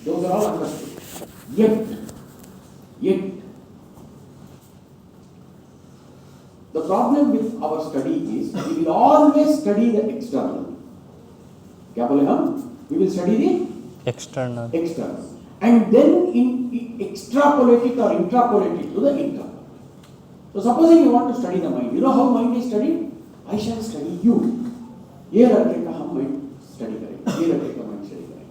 Those are all understood. Yet, the problem with our study is we will always study the external. क्या बोले हम? We will study the external. And then extrapolate it or interpolate it to the internal. So supposing you want to study the mind, you know how mind is studied? I shall study you. ये रटे का हम mind study करेंगे, ये रटे का mind study करेंगे.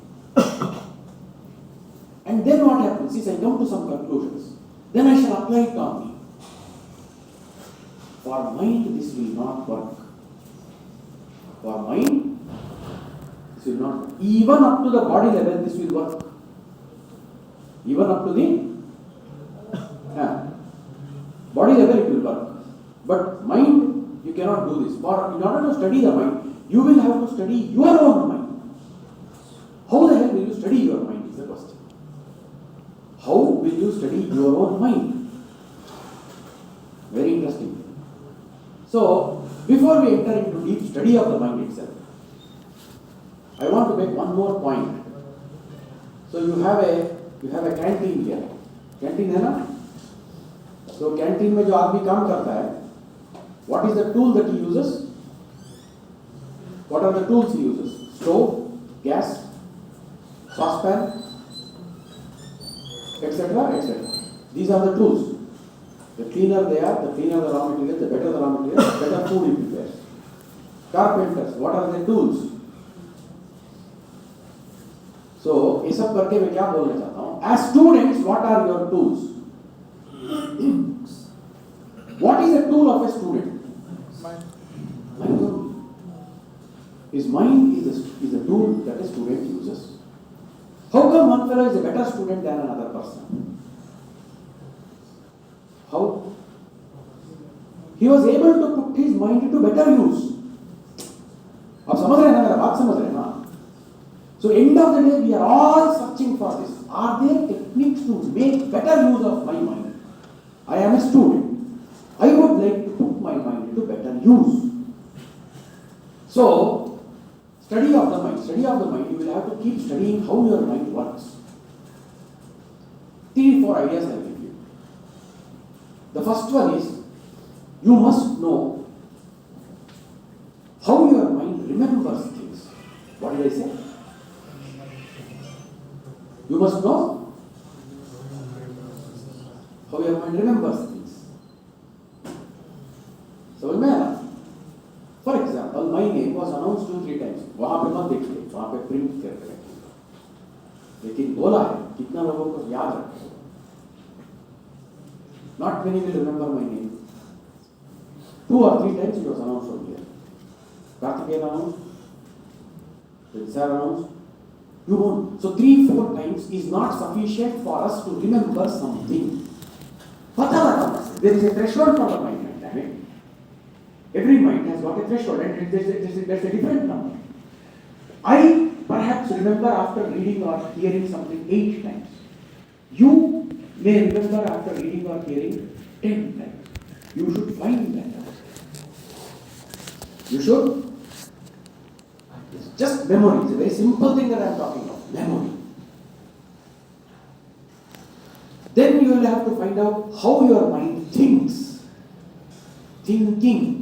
And then what happens is I come to some conclusions. Then I shall apply it on me. For mind, this will not work. For mind, this will not work. Even up to the body level, this will work. Even up to the body level, it will work. But mind, you cannot do this. For in order to study the mind, you will have to study your own mind. How the hell will you study your mind is the question. How will you study your own mind? Very interesting. So, before we enter into deep study of the mind itself, I want to make one more point. So you have a canteen here. Canteen है ना? So canteen में जो आदमी काम करता है, what is the tool that he uses? What are the tools he uses? Stove, gas, saucepan, etc., etc. These are the tools. The cleaner they are, the cleaner the raw material, the better the raw material, the better food he prepares. Carpenters, what are their tools? So, ये सब करके मैं क्या बोलना चाहता हूँ? As students, what are your tools? What is a tool of a student? Mind. His mind is a tool that a student uses. How come one fellow is a better student than another person? How? He was able to put his mind into better use. आप समझ रहे हैं ना? मेरा बात समझ रहे हैं ना? So end of the day, we are all searching for this. Are there techniques to make better use of my mind? I am a student. I would like to put my mind into better use. So, study of the mind, you will have to keep studying how your mind works. 3-4 ideas I will give you. The first one is, you must know how your mind remembers things. What did I say? You must know how your mind remembers things. So, for example, my name was announced 2-3 times. वहाँ पे मत देखिए, वहाँ पे print करके रखिए. लेकिन बोला है, कितना लोगों को याद रखे? Not many will remember my name. 2 or 3 times it was announced from here. Karthikeyan announced, then Sir announced. You won't. So 3-4 times is not sufficient for us to remember something. पता लगा, there is a threshold for the mind. Every mind has got a threshold and there's a different number. I perhaps remember after reading or hearing something 8 times. You may remember after reading or hearing 10 times. You should find that out. You should. It's just memory. It's a very simple thing that I am talking of. Memory. Then you will have to find out how your mind thinks. Thinking.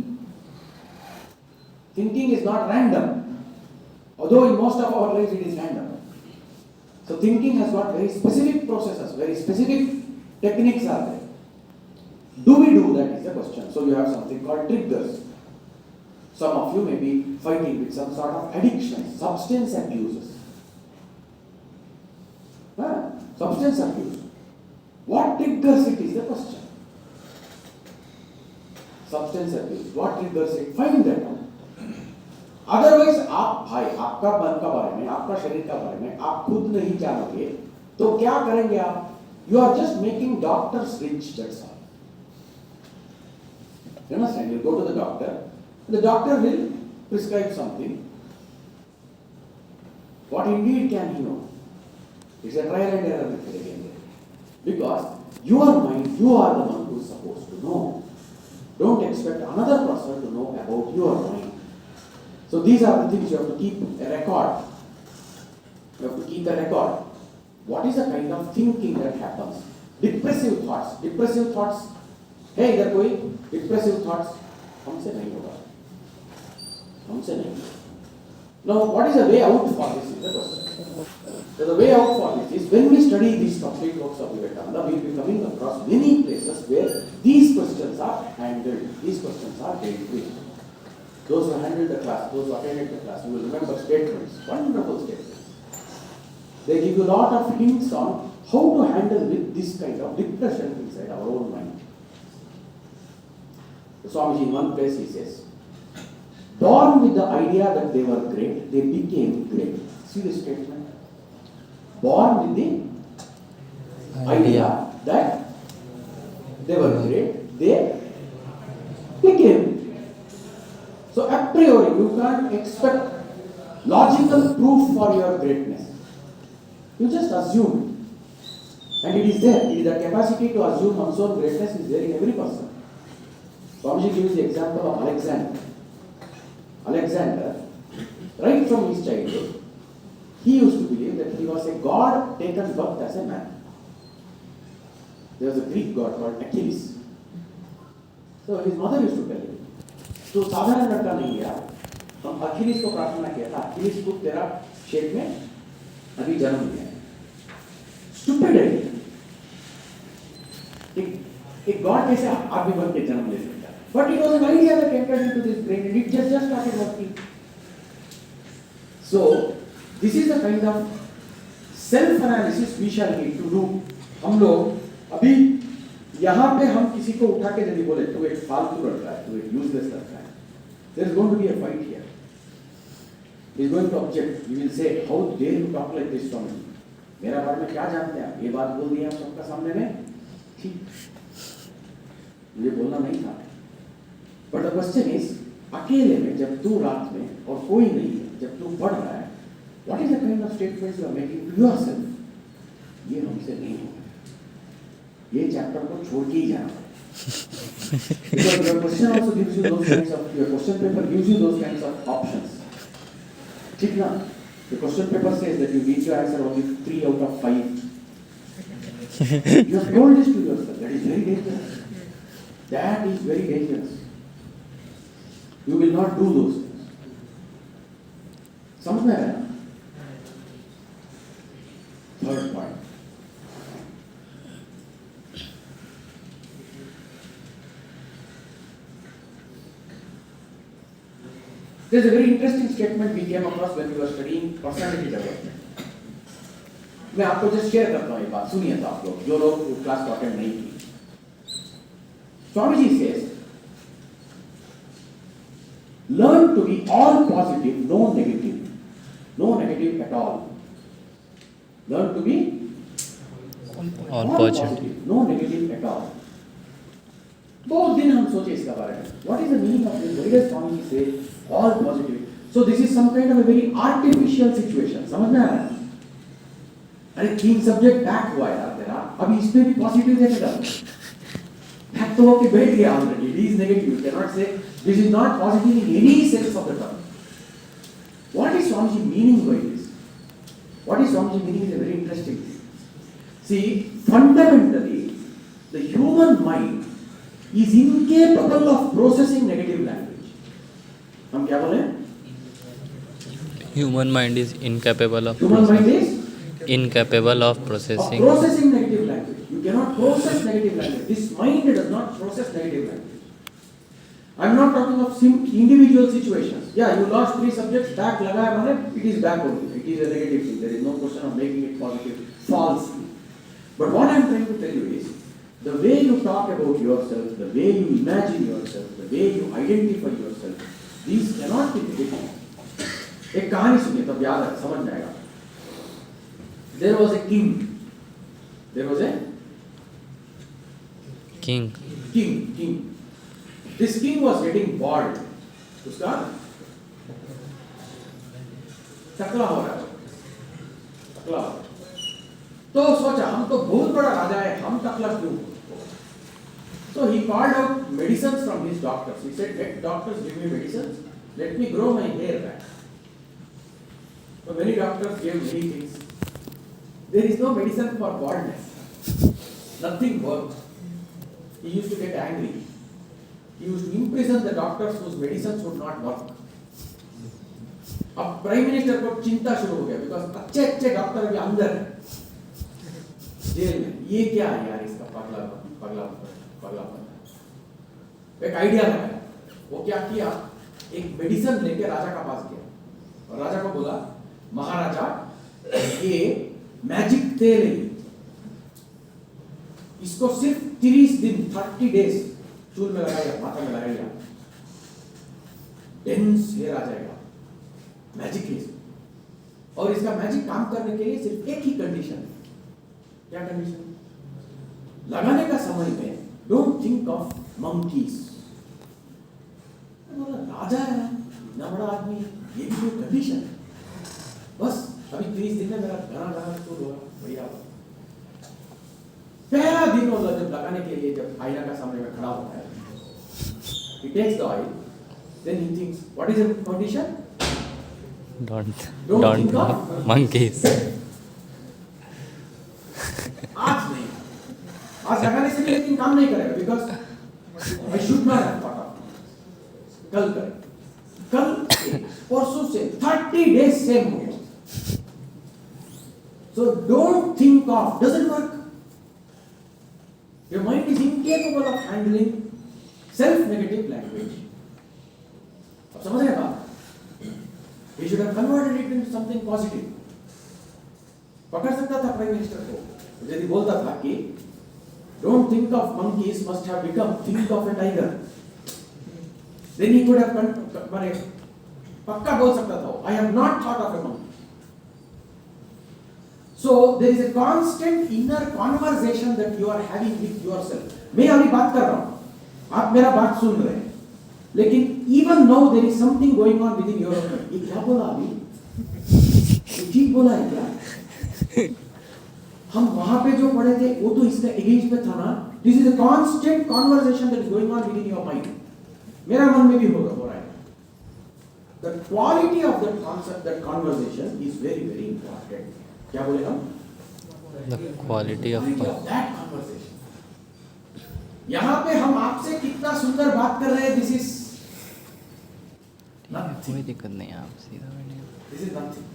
Thinking is not random, although in most of our lives it is random. So thinking has got very specific processes, very specific techniques are there. Do we do that is the question. So you have something called triggers. Some of you may be fighting with some sort of addiction, substance abuses. Substance abuse. What triggers it is the question. Substance abuse. What triggers it? Find that out. Otherwise आप भाई आपका मन का बारे में, आपका शरीर का बारे में आप खुद नहीं जानोगे तो क्या करेंगे आप? You are just making doctors rich, that's all. You understand? You go to the doctor, the doctor will prescribe something. What indeed can he know? It's a trial and error method again. Because your mind, you are the one who is supposed to know. Don't expect another person to know about your mind. So these are the things you have to keep a record. You have to keep a record. what is the kind of thinking that happens? Depressive thoughts. Hey, इधर कोई depressive thoughts हमसे नहीं होगा, हमसे नहीं. Now, what is the way out for this is the question. So the way out for this is when we study these complete works of Vivekananda, we will be coming across many places where these questions are handled, these questions are dealt with. Those who handled the class, those who attended the class, you will remember statements, wonderful statements. They give you a lot of hints on how to handle with this kind of depression inside our own mind. The Swamiji in one place he says, born with the idea that they were great, they became great. See the statement? Born with the idea that they were great, they became great. So a priori, you can't expect logical proof for your greatness. You just assume it. And it is there. It is the capacity to assume one's own greatness is there in every person. Swamiji gives the example of Alexander. Alexander, right from his childhood, he used to believe that he was a god taken birth as a man. There was a Greek god called Achilles. So his mother used to tell him, तो साधारण लड़का नहीं गया, हम अखिलेश को प्रार्थना किया था, अखिलेश को तेरा शेप में अभी जन्म लिया है. Stupid idea. एक गॉड कैसे आदमी बन के जन्म ले सकता है? But it was an idea that entered into this brain and it just started working. So this is the kind of self-analysis we shall need to do. हम लोग अभी यहाँ पे हम किसी को उठा के यदि बोले तो एक फालतू लड़का है, तो एक यूजलेस लड़का है, there is going to be a fight here. He is going to object. He will say, how dare you talk like this to me? मेरा बारे में क्या जानते हैं आप? ये बात बोल दी आप सबका सामने में, ठीक, मुझे बोलना नहीं था. But the question is, अकेले में जब तू रात में और कोई नहीं है, जब तू पढ़ रहा है, what is the kind of statements you are making to yourself? ये हमसे नहीं होगा. ये चैप्टर को छोड़ के ही जाना है. Because your question also gives you those kinds of, your question paper gives you those kinds of options. ठीक ना? The question paper says that you need to answer only 3 out of 5. You have told this to yourself. That is very dangerous. That is very dangerous. You will not do those things. समझ में आया? Third point. There is a very interesting statement we came across when we were studying personality development. मैं आपको just share करता हूँ ये बात, सुनिए तो आप लोग, जो लोग क्लास को अटेंड नहीं की. Swamiji says, learn to be all positive, no negative. No negative at all. Learn to be all positive, no negative at all. बहुत दिन हम सोचे इसका बारे में. What is the meaning of this? Why does Swamiji say all positive? So this is some kind of a very artificial situation. समझ में आ रहा है? अरे 3 सब्जेक्ट बैक हुआ यार तेरा, अभी इसमें भी पॉजिटिव देखेगा. बैक तो होके बैठ गया already. It is negative. You cannot say this is not positive in any sense of the term. What is Swamiji meaning by this? What is Swamiji meaning is a very interesting thing. See, fundamentally, the human mind is incapable of processing negative language. हम क्या बोले? Human mind is incapable of processing negative language. You cannot process negative language. This mind does not process negative language. I am not talking of individual situations. Yeah, you lost 3 subjects, back लगा है माने it is back only. It is a negative thing. There is no question of making it positive. False. But what I am trying to tell you is, the way you talk about yourself, the way you imagine yourself, the way you identify yourself, these cannot be negative. एक कहानी सुनिए तब याद है, समझ में आएगा. There was a king. There was a king. This king was getting bored. उसका टकला हो रहा है. तो सोचा हम तो बहुत बड़ा राजा है, हम टकला क्यों? So he called out medicines from his doctors. He said, let doctors give me medicines. Let me grow my hair back. So many doctors gave many things. There is no medicine for baldness. Nothing works. He used to get angry. He used to imprison the doctors whose medicines would not work. अब prime minister को चिंता शुरू हो गया because अच्छे अच्छे doctor अभी अंदर है जेल में. ये क्या है यार, इसका पगलापन. एक आइडिया लगाया. वो क्या किया, एक मेडिसिन लेके राजा का पास गया और राजा को बोला, महाराजा ये मैजिक तेल है, इसको सिर्फ 30 दिन 30 डेज चूल में लगाइए, माथा में लगाइए, डेंस हेयर आ जाएगा. मैजिक है और इसका मैजिक काम करने के लिए सिर्फ एक ही कंडीशन है. क्या कंडीशन? लगाने का समय में डोंट थिंक ऑफ मंकीज. राजा है इतना बड़ा आदमी, ये भी कोई कंडीशन है? बस अभी 30 दिन में मेरा घना चूल होगा, बढ़िया. पहला दिन होगा जब लगाने के लिए, जब आईना का सामने में खड़ा होता है, he takes the oil, then he thinks, what is the condition? Don't think of monkeys. आज नहीं, आज लगाने से भी लेकिन काम नहीं करेगा because I should not have thought of. कल करें, कल परसों से 30 डेज सेम हो गया. So don't think of, doesn't work. Your mind is incapable of handling self-negative language. अब समझ रहे हैं बात? He should have converted it into something positive. पकड़ सकता था प्राइम मिनिस्टर को, यदि बोलता था कि don't think of monkeys, must have become think of a tiger. Then he could have पक्का बोल सकता था, I have not thought of a monkey. So there is a constant inner conversation that you are having with yourself. मैं अभी बात कर रहा हूँ, आप मेरा बात सुन रहे हैं, लेकिन even now there is something going on within your mind. ये क्या बोला अभी? ये ठीक बोला है क्या? हम वहाँ पे जो पढ़े थे वो तो इसका against में था ना. This is a constant conversation that is going on within your mind. मेरा मन में भी हो रहा है. The quality of that concept, that conversation is very very important. क्या बोले हम? The quality of that conversation. यहाँ पे हम आपसे कितना सुंदर बात कर रहे हैं. This is nothing. कोई दिक्कत नहीं है, आप सीधा बैठिए. This is nothing.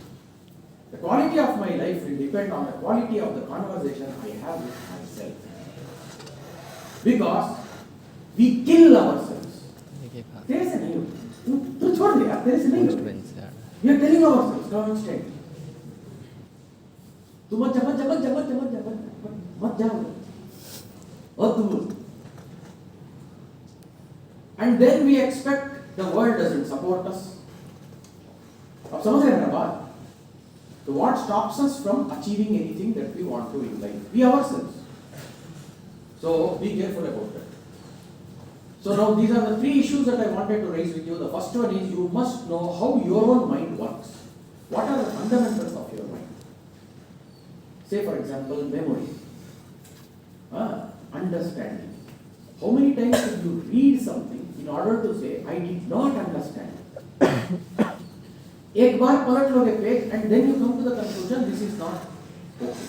The quality of my life will depend on the quality of the conversation I have with myself. Because we kill ourselves. तेरे से नहीं होता. तू छोड़ दे यार, तेरे से नहीं होता. We are telling ourselves constantly. तू मत जाओ. और तू. And then we expect the world doesn't support us. अब समझ रहे हैं मेरा बात? So what stops us from achieving anything that we want to in life? We ourselves. So be careful about that. So now these are the 3 issues that I wanted to raise with you. The first one is you must know how your own mind works. What are the fundamentals of your mind? Say for example, memory, understanding. How many times did you read something in order to say, I did not understand? एक बार पलट लोगे page and then you come to the conclusion, this is not okay.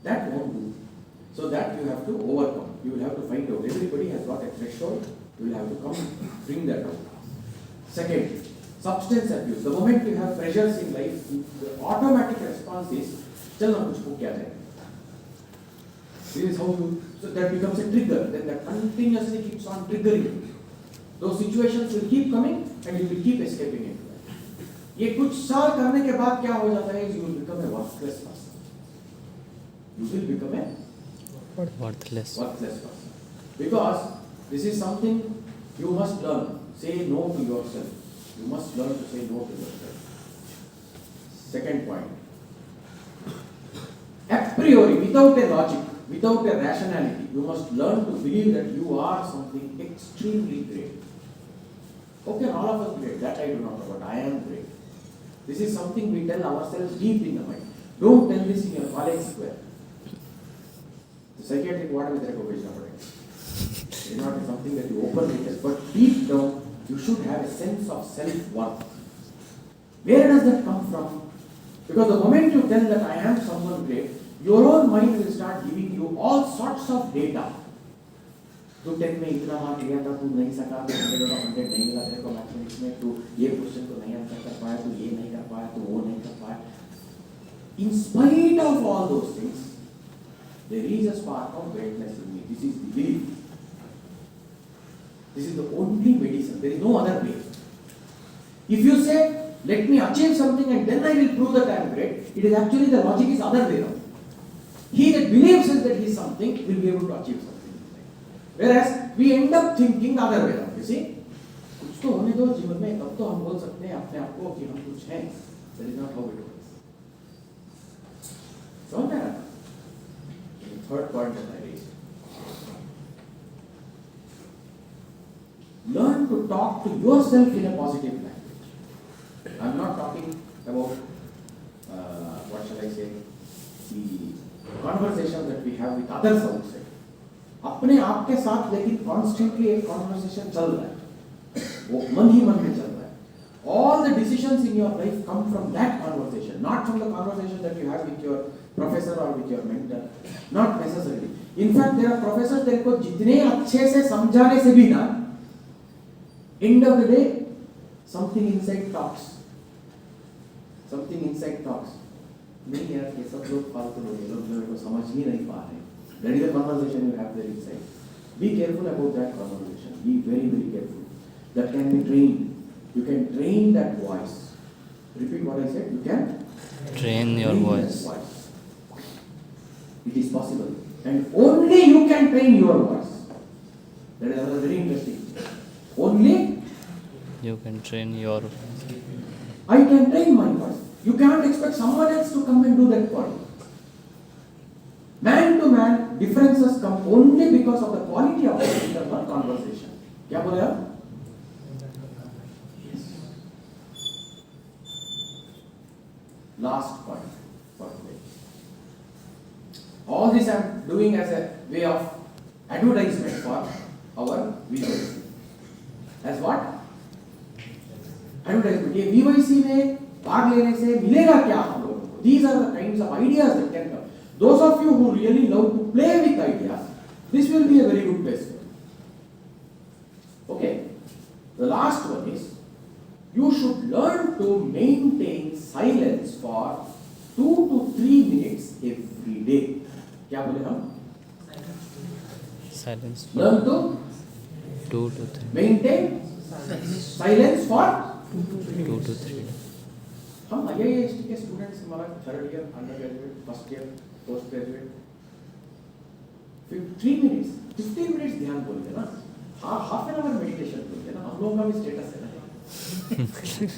That won't do. So that you have to overcome. You will have to find out. Everybody has got a threshold. You will have to come, bring that out. Second, substance abuse. The moment you have pressures in life, the automatic response is, चल ना कुछ हो क्या जाए. This is how you, so that becomes a trigger. Then that continuously keeps on triggering. Those situations will keep coming and you will keep escaping it. ये कुछ साल करने के बाद क्या हो जाता है? You will become a worthless person. You will become a worthless person. Because this is something you must learn. Say no to yourself. You must learn to say no to yourself. Second point. A priori, without a logic, without a rationality, you must learn to believe that you are something extremely great. Okay, all of us great. That I do not know, but I am great. This is something we tell ourselves deep in the mind. Don't tell this in your college square. The psychiatric ward with recognition of it. It is not something that you openly tell, but deep down you should have a sense of self-worth. Where does that come from? Because the moment you tell that I am someone great, your own mind will start giving you all sorts of data. तू 10 में इतना mark लिया था, तू नहीं सका, तू 100 out of 100 नहीं मिला तेरे को मैथमेटिक्स में, तू ये क्वेश्चन को नहीं आंसर कर पाया, तू ये नहीं कर पाया, तू वो नहीं कर पाया. In spite of all those things, there is a spark of greatness in me. This is the belief. This is the only medicine. There is no other way. If you say, let me achieve something and then I will prove that I am great, it is actually the logic is other way around. He that believes that he is something will be able to achieve something. Whereas we end up thinking the other way around. You see, कुछ तो होने दो जीवन में, तब तो हम बोल सकते हैं अपने आप को कि हम कुछ हैं. That is not how it works. समझ में आ रहा? The third point that I raised. Learn to talk to yourself in a positive language. I am not talking about what shall I say, the conversation that we have with others outside. अपने आप के साथ लेकिन constantly एक conversation चल रहा है, वो मन ही मन में चल रहा है. All the decisions in your life come from that conversation, not from the conversation that you have with your professor or with your mentor. Not necessarily. In fact, there are professors तेरे को जितने अच्छे से समझाने से भी ना, end of the day, something inside talks. Something inside talks. नहीं यार, ये सब लोग फालतू लोग हैं, लोग मेरे को समझ ही नहीं पा रहे. That is the conversation you have there inside. Be careful about that conversation. Be very, very careful. That can be trained. You can train that voice. Repeat what I said. You can train your voice. It is possible. And only you can train your voice. That is another very interesting. Only You can train your voice. I can train my voice. You cannot expect someone else to come and do that for you. Man to man, differences come only because of the quality of the internal conversation. क्या बोले आप? Yes. Last point for today. All this I am doing as a way of advertisement for our VYC. As what? Advertisement. ये VYC में भाग लेने से मिलेगा क्या हम लोगों को? These are the kinds of ideas that can come. Those of you who really love to play with ideas, this will be a very good place for you. Okay. The last one is, you should learn to maintain silence for 2 to 3 minutes every day. क्या बोले हम? Silence Learn to 2 to 3. maintain silence for 2 to 3. हम IIEST के students, हमारा 3rd year, under graduate, first year, post graduate, 3 minutes, 15 minutes ध्यान बोलते ना, half an hour meditation बोलते ना, हम लोगों का भी स्टेटस है ना.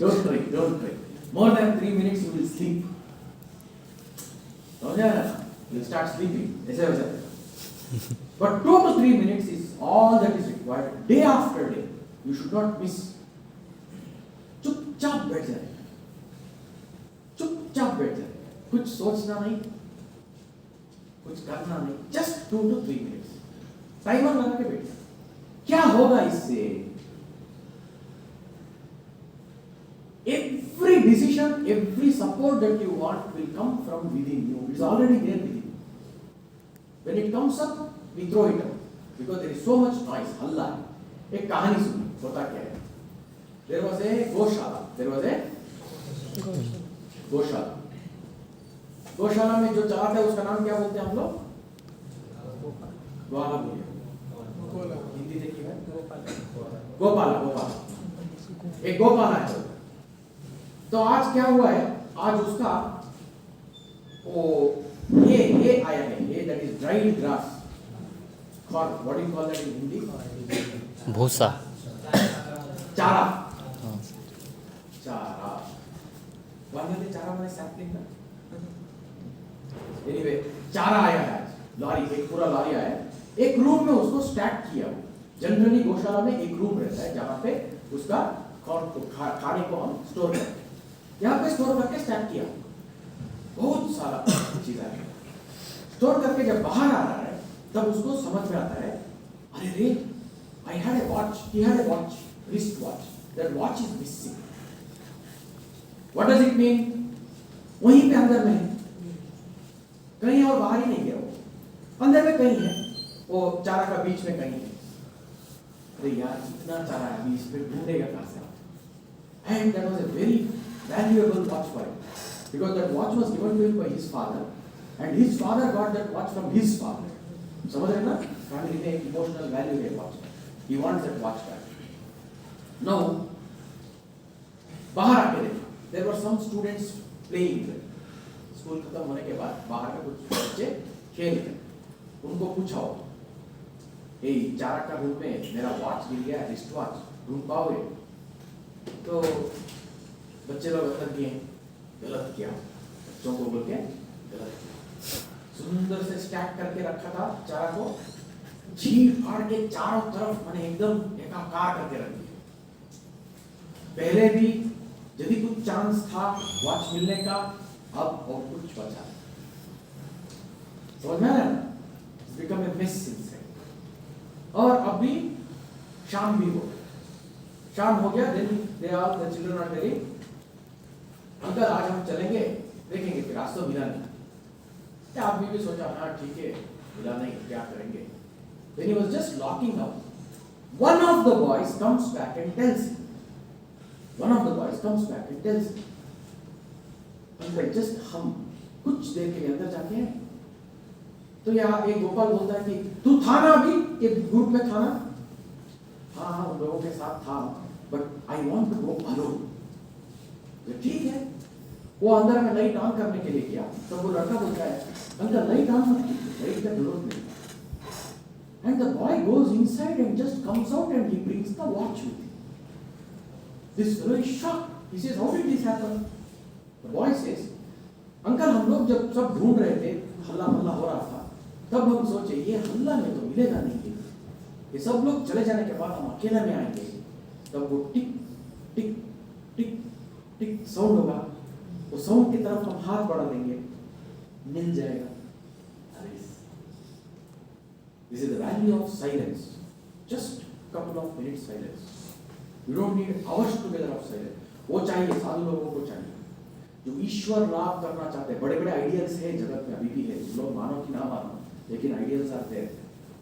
Don't try. More than 3 minutes you will sleep. समझ आया ना? You start sleeping. ऐसे वैसे. But 2 to 3 minutes is all that is required. Day after day, you should not miss. चुपचाप बैठ जाए. चुपचाप बैठ जाए. कुछ सोचना नहीं, कुछ करना नहीं. Just 2 to 3 minutes. टाइमर लगा के बैठ जाए. क्या होगा इससे? Every decision, every support that you want will come from within you. It's already there within you. When it comes up, we throw it out because there is so much noise. हल्ला है. एक कहानी सुनी. होता क्या है? There was a गौशाला. गौशाला में जो चलाता है उसका नाम क्या बोलते हैं हम लोग? ग्वाला बोलिए. हिंदी देखिए है. गोपाला. एक गोपाला है. तो आज क्या हुआ है? आज उसका ये आया है. ये that is dried grass. What do you call that in Hindi? भूसा. चारा. वाले चारा मैंने सैम्पलिंग ना. Anyway, चारा आया है आज. लॉरी, एक पूरा लॉरी आया है. एक रूम में उसको स्टैक किया. जनरली गौशाला में एक रूम रहता है जहाँ पे उसका खाने को हम स्टोर करते हैं. यहाँ पे स्टोर करके स्टैक किया. बहुत सारा चीज है. स्टोर करके जब बाहर आ रहा है तब उसको समझ में आता है, अरे रे, I had a watch. He had a watch, wrist watch. That watch is missing. What does it mean? वहीं पे अंदर में है, कहीं और बाहर ही नहीं गया, वो अंदर में कहीं है, वो चारा का बीच में कहीं है। अरे यार इतना चारा है, अभी इस पे ढूंढेगा कहां से? And that was a very valuable watch for him, because that watch was given to him by his father, and his father got that watch from his father. समझ रहे ना? फैमिली में एक इमोशनल वैल्यू है watch, he wants that watch back. Now बाहर आके देखा, there were some students playing there. School खत्म होने के बाद बाहर में कुछ बच्चे खेल रहे, उनको पूछा, ए चारा का रूप में मेरा वॉच गिर गया, रिस्ट वॉच ढूंढ पाओगे? तो बच्चे लोग उत्तर दिए, गलत किया, बच्चों को बोल के गलत किया। सुंदर से स्टैक करके रखा था चारा को, चीर फाड़ के चारों तरफ मैंने एकदम एकाकार करके रख दिया। पहले भी यदि कुछ चांस था वॉच मिलने का, अब और कुछ बचा, समझ में आ रहा है? Become a miss inside. और अब भी शाम भी हो गया, शाम हो गया, then they all the children are telling, uncle आज हम चलेंगे, देखेंगे, फिर आज तो मिला नहीं। आदमी भी सोचा हाँ ठीक है, मिला नहीं, क्या करेंगे? When he was just locking up, one of the boys comes back and tells him, uncle just हम कुछ देर के लिए अंदर जाते हैं। तो यहाँ एक गोपाल बोलता है कि तू था ना अभी, एक ग्रुप में था ना? हाँ उन लोगों के साथ था, but I want to go alone. ठीक है, वो अंदर में लाइट ऑन करने के लिए गया, तो वो लड़का बोलता है अंकल लाइट ऑन मत कीजिए, लाइट का जरूरत नहीं। And the boy goes inside and just comes out and he brings the watch with him. This fellow is shocked, he says how did this happen? The boy says uncle हम लोग जब सब ढूंढ रहे थे, हल्ला हल्ला हो रहा था, तब हम सोचे ये हल्ला में तो मिलेगा नहीं, ये सब लोग चले जाने के बाद हम अकेले में आएंगे, तब वो टिक टिक टिक टिक साउंड होगा, वो साउंड की तरफ हम हाथ बढ़ा देंगे, मिल जाएगा। This is the value of silence. Just couple of minutes silence. You don't need hours together of silence. वो चाहिए, साधु लोगों को चाहिए जो ईश्वर लाभ करना चाहते हैं। बड़े बड़े आइडियल्स हैं जगत में, अभी भी है, लोग मानो कि ना मानो, लेकिन आइडियल्स आर देयर।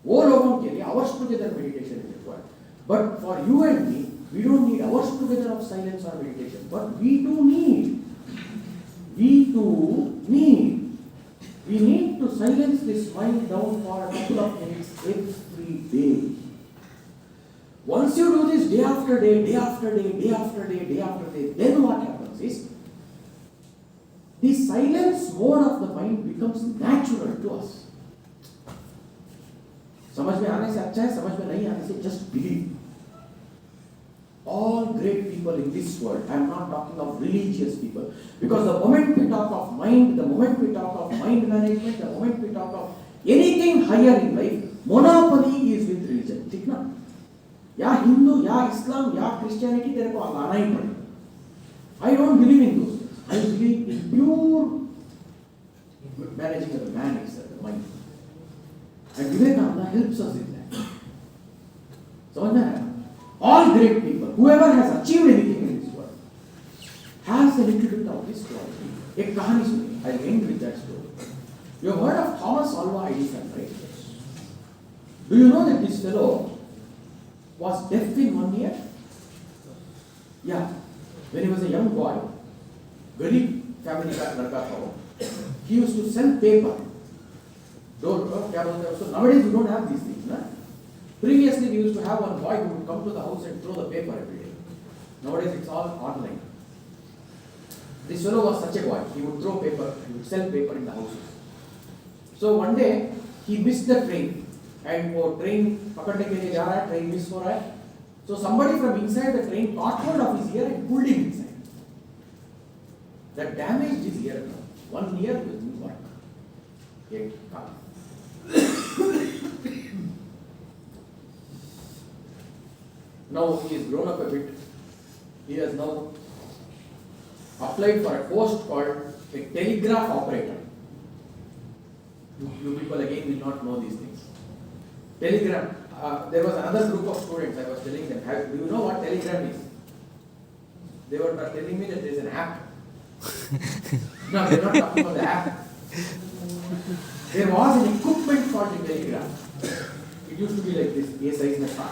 वो लोगों के लिए hours together meditation is required. But for you and me, we don't need hours together of silence or meditation. But we need to silence this mind down for a couple of minutes every day. Once you do this day after day, day after day, day after day, day after day, then what happens is the silence mode of the mind becomes natural to us. समझ में आने से अच्छा है, समझ में नहीं आने से just believe. All great people in this world, I am not talking of religious people, because the moment we talk of mind, the moment we talk of mind management, the moment we talk of anything higher in life, monopoly is with religion, ठीक ना? या हिंदू या इस्लाम या Christianity तेरे को लाना ही पड़ेगा। I don't believe in those things. I believe in pure managing of the man itself, the mind. And Vivekananda helps us in that. समझ में आया? All great people, whoever has achieved anything in this world, has a little bit of this quality. एक कहानी सुनिए, I'll end with that story. You have heard of Thomas Alva Edison, right? Do you know that this fellow was deaf in 1 year? Yeah, when he was a young boy, गरीब family का लड़का था वो. He used to sell paper. क्या बोलते हैं उसको? Nowadays we don't have these things, ना? Previously, we used to have one boy who would come to the house and throw the paper every day. Nowadays, it's all online. This fellow was such a boy. He would throw paper, he would sell paper in the houses. So one day, he missed the train, and वो train पकड़ने के लिए जा रहा है, train miss हो रहा है. So somebody from inside the train caught hold of his ear and pulled him inside. That damaged his ear. 1 year didn't work. एक काम. Now he has grown up a bit. He has now applied for a post called a telegraph operator. You people again will not know these things. Telegram. There was another group of students. I was telling them, do you know what Telegram is? They were telling me that there is an app. No, we're not talking about the app. There was an equipment called a telegram. It used to be like this, ये size में था.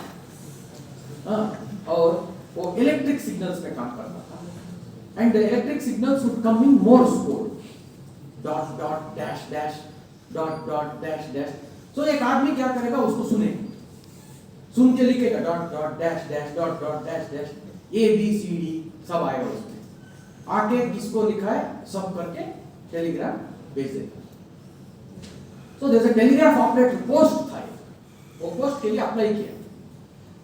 और वो electric signals में काम करता था. And the electric signals would come in Morse code. Dot dot dash dash dot dot dash dash. So एक आदमी क्या करेगा उसको सुनेगा. सुन के लिखेगा dot dot dash dash dot dot dash dash ABCD सब आएगा उसमें. आके किसको लिखा है सब करके टेलीग्राम भेज देगा. So there's a telegraph operator post था. वो पोस्ट के लिए अप्लाई किया.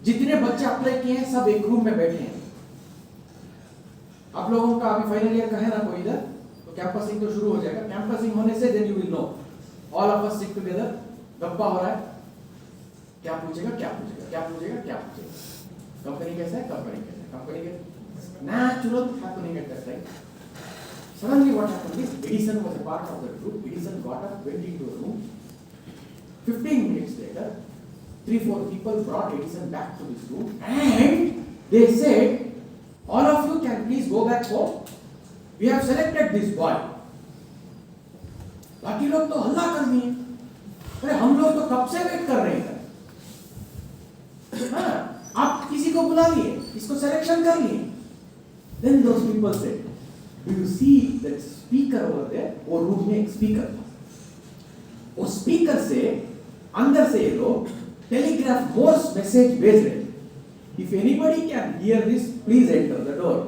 जितने बच्चे अप्लाई किए हैं सब एक रूम में बैठे हैं. आप लोगों का अभी फाइनल ईयर का है ना कोई इधर, तो कैंपसिंग तो शुरू हो जाएगा. कैंपसिंग होने से then you will know. All of us sit together. गप्पा हो रहा है. क्या पूछेगा क्या पूछेगा क्या पूछेगा क्या पूछेगा. कंपनी कैसा है कंपनी कैसा है कंपनी कैसा. Natural happening at that time. Suddenly what happened is Edison was a part of the group. Edison got up, went into a room. 15 minutes later, 3-4 people brought Edison back to this room and they said, all of you can please go back home. We have selected this boy. बाकी लोग तो हल्ला कर दिए. अरे हम लोग तो कब से वेट कर रहे हैं. हाँ, आप किसी को बुला लिए, इसको सिलेक्शन कर लिए. Then those people said, do you see that speaker over there? वो रूम में एक स्पीकर था. वो स्पीकर से अंदर से ये लोग टेलीग्राफ मोर्स मैसेज भेज रहे. If anybody can hear this, please enter the door.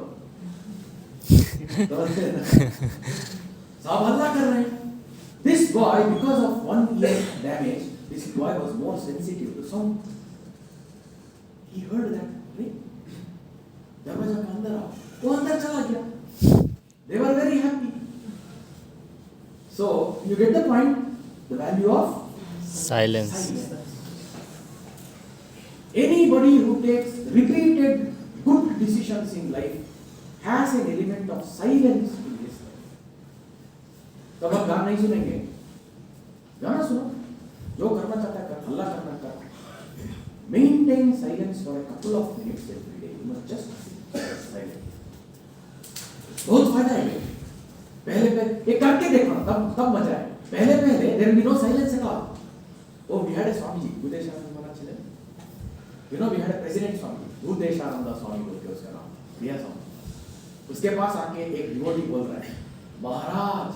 सब हल्ला कर रहे हैं. This boy, because of 1 ear damage, this boy was more sensitive to sound. He heard that. दरवाजा का अंदर आओ. वो अंदर चला गया. They were very happy. So you get the point. The value of Silence. Anybody who takes repeated good decisions in life has an element of silence in his life. तब आप गाना नहीं सुनेंगे. गाना सुनो. जो करना चाहता है कर. हल्ला करना कर. Maintain silence for a couple of minutes every day. You must just sit silent. बहुत फायदा है. पहले एक करके देखना तब मजा है. पहले there will be no silence at all. Oh, we had a Swamiji, Vedatitananda Maharaj. You know, we had a president Swami, Vedatitananda Swami बोल के उसका नाम. प्रिया स्वामी. उसके पास आके एक डिवोटी बोल रहा है, महाराज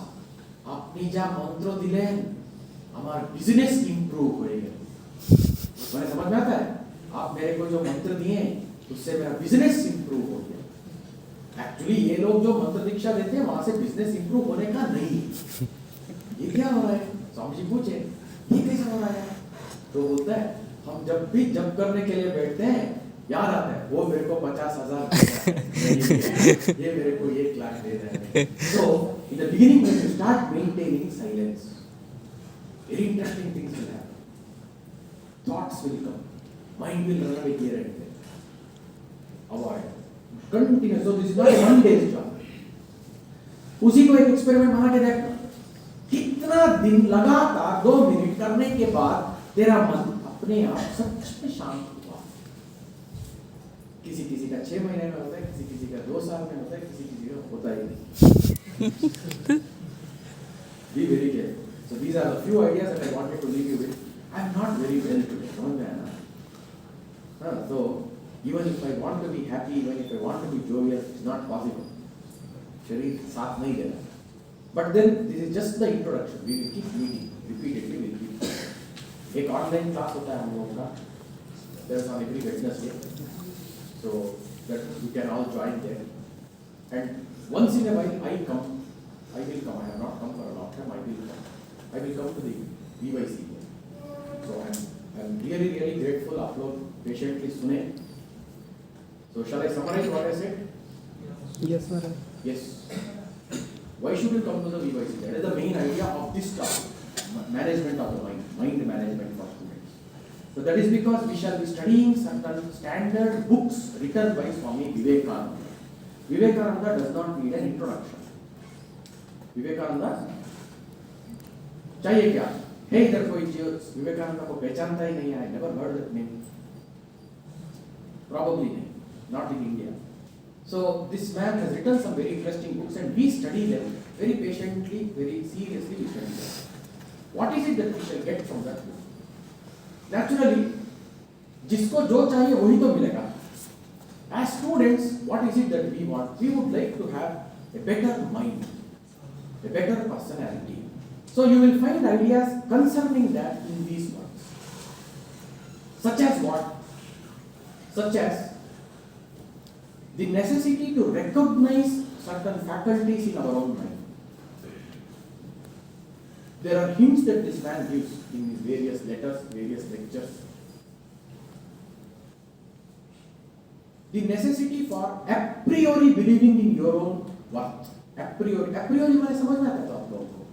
आपने जा मंत्र दिले हमारा बिजनेस इंप्रूव होएगा. मैंने समझ में आता है. आप मेरे को जो मंत्र दिए उससे मेरा बिजनेस इंप्रूव हो गया. एक्चुअली ये लोग जो मंत्र दीक्षा देते हैं वहां से बिजनेस इंप्रूव होने का नहीं. ये क्या हो रहा है. स्वामी जी पूछे ये कैसा हो रहा है. तो बोलता है हम जब भी जप करने के लिए बैठते हैं याद आता है वो मेरे को 50,000 ये मेरे को 1 लाख दे रहा है. So in the beginning when you start maintaining silence, very interesting things will happen. Thoughts will come, mind will run away here and there. Avoid. Continue. So this is not a one day's job. उसी को एक experiment बना के देखना. कितना दिन लगातार 2 minute करने के बाद तेरा मन अपने आप सच में शांत हुआ. किसी किसी का 6 महीने में होता है, किसी किसी का 2 साल में होता है, किसी किसी का होता ही नहीं. Be very careful. So these are the few ideas that I wanted to leave you with. I am not very well today. समझ में आया ना. So even if I want to be happy, even if I want to be jovial, it's not possible. शरीर साथ नहीं दे रहा. But then this is just the introduction. We will keep meeting repeatedly. We will keep. एक online class होता है हम लोगों का. There is on every Wednesday. So that you can all join there. And once in a while I will come. I have not come for a long time. I will come to the VYC. So I am really grateful. आप लोग patiently सुने. So shall I summarize what I said? Yes, sir. Yes. Why should you come to the VYC? That is the main idea of this topic. Management of the mind management for students. So that is because we shall be studying certain standard books written by Swami Vivekananda. Vivekananda does not need an introduction. Vivekananda चाहिए क्या? है इधर कोई जो विवेकानंद को पहचानता ही नहीं है. Never heard that name. Probably not in India. So this man has written some very interesting books and we study them very patiently, very seriously we study that. What is it that we shall get from that book? Naturally, जिसको जो चाहिए वही तो मिलेगा. As students, what is it that we want? We would like to have a better mind, a better personality. So you will find ideas concerning that in these works. Such as what? Such as the necessity to recognize certain faculties in our own mind. There are hints that this man gives in his various letters, various lectures. The necessity for a priori believing in your own worth. A priori मैंने समझ में आता था आप लोगों को.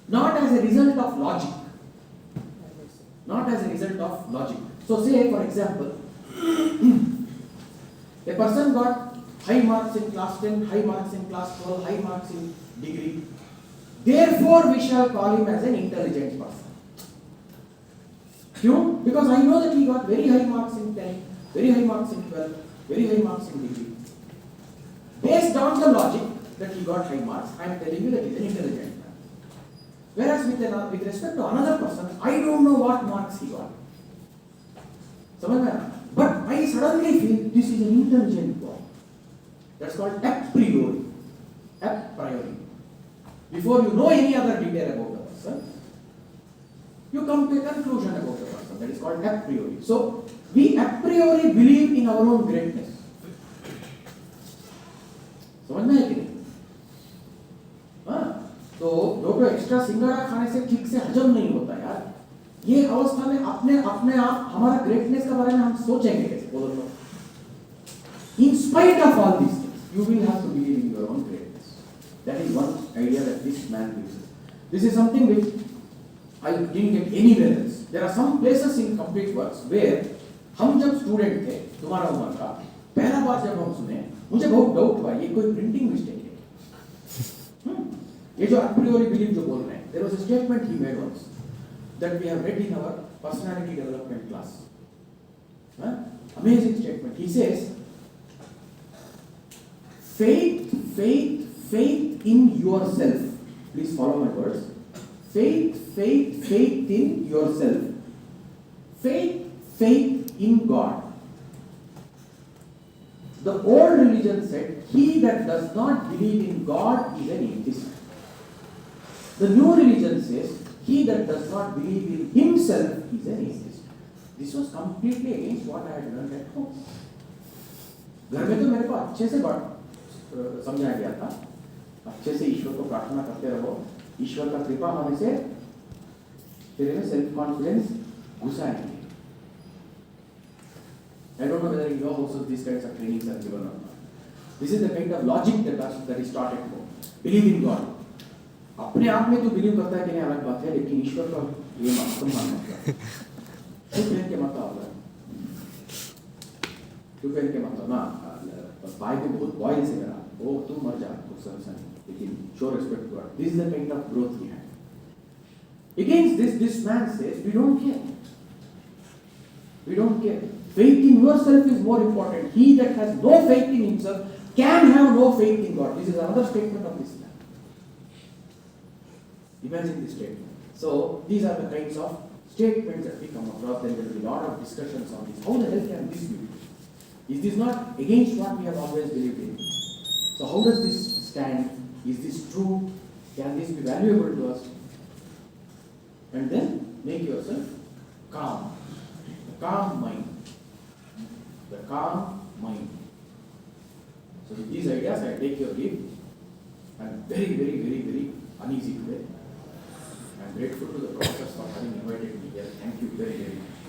Not as a result of logic. Not as a result of logic. So say for example, a person got high marks in class 10, high marks in class 12, high marks in degree. Therefore, we shall call him as an intelligent person. Why? Because I know that he got very high marks in 10, very high marks in 12, very high marks in degree. Based on the logic that he got high marks, I am telling you that he is an intelligent man. Whereas with respect to another person, I don't know what marks he got. But I suddenly feel this is an intelligent boy. That's called a priori. A priori. Before you know any other detail about the person, you come to a conclusion about the person. That is called a priori. So, we a priori believe in our own greatness. समझ में है कि नहीं? हाँ, तो जो extra सिंगाड़ा खाने से ठीक से हजम नहीं होता यार. ये अवस्था में अपने आप हमारा ग्रेटनेस के बारे में हम सोचेंगे कैसे? बोलो तो. In spite of all these things, you will have to believe in your own greatness. That is one idea that this man gives. This is something which I didn't get anywhere else. There are some places in complete works where हम जब student थे, तुम्हारा उम्र का, पहला बार जब हम सुने, मुझे बहुत डाउट हुआ ये कोई प्रिंटिंग मिस्टेक है. ये जो a priori belief जो बोल रहे हैं, there was a statement he made once that we have read in our personality development class. Amazing statement. He says, faith in yourself. Please follow my words. Faith in yourself. Faith in God. The old religion said, he that does not believe in God is an atheist. The new religion says, he that does not believe in himself is an atheist. This was completely against what I had learned at home. घर में तो मेरे को अच्छे से समझाया गया था, अच्छे से ईश्वर को प्रार्थना करते रहो, ईश्वर का कृपा होने से तेरे में सेल्फ कॉन्फिडेंस घुसा है. I don't know whether in your houses these kinds of trainings are given or not. This is the kind of logic that is taught at home. Believe in God. अपने आप में तो believe करता है कि नहीं अलग बात है, लेकिन ईश्वर का ये तुम मानना चाहिए. क्यों पहन के मत आओ, क्यों पहन के मत आओ ना. भाई भी बहुत बॉय से करा, वो तुम मर जा, तो समझा नहीं, लेकिन show respect to God. This is the kind of growth we have. Against this man says, we don't care. We don't care. Faith in yourself is more important. He that has no faith in himself can have no faith in God. This is another statement of this man. Imagine this statement. So, these are the kinds of statements that we come across. There will be a lot of discussions on this. How the hell can this be? Is this not against what we have always believed in? So, how does this stand? Is this true? Can this be valuable to us? And then make yourself calm. The calm mind. The calm mind. So with these ideas, I take your leave. I am very uneasy today. I am grateful to the professors for having invited me here. Thank you very much.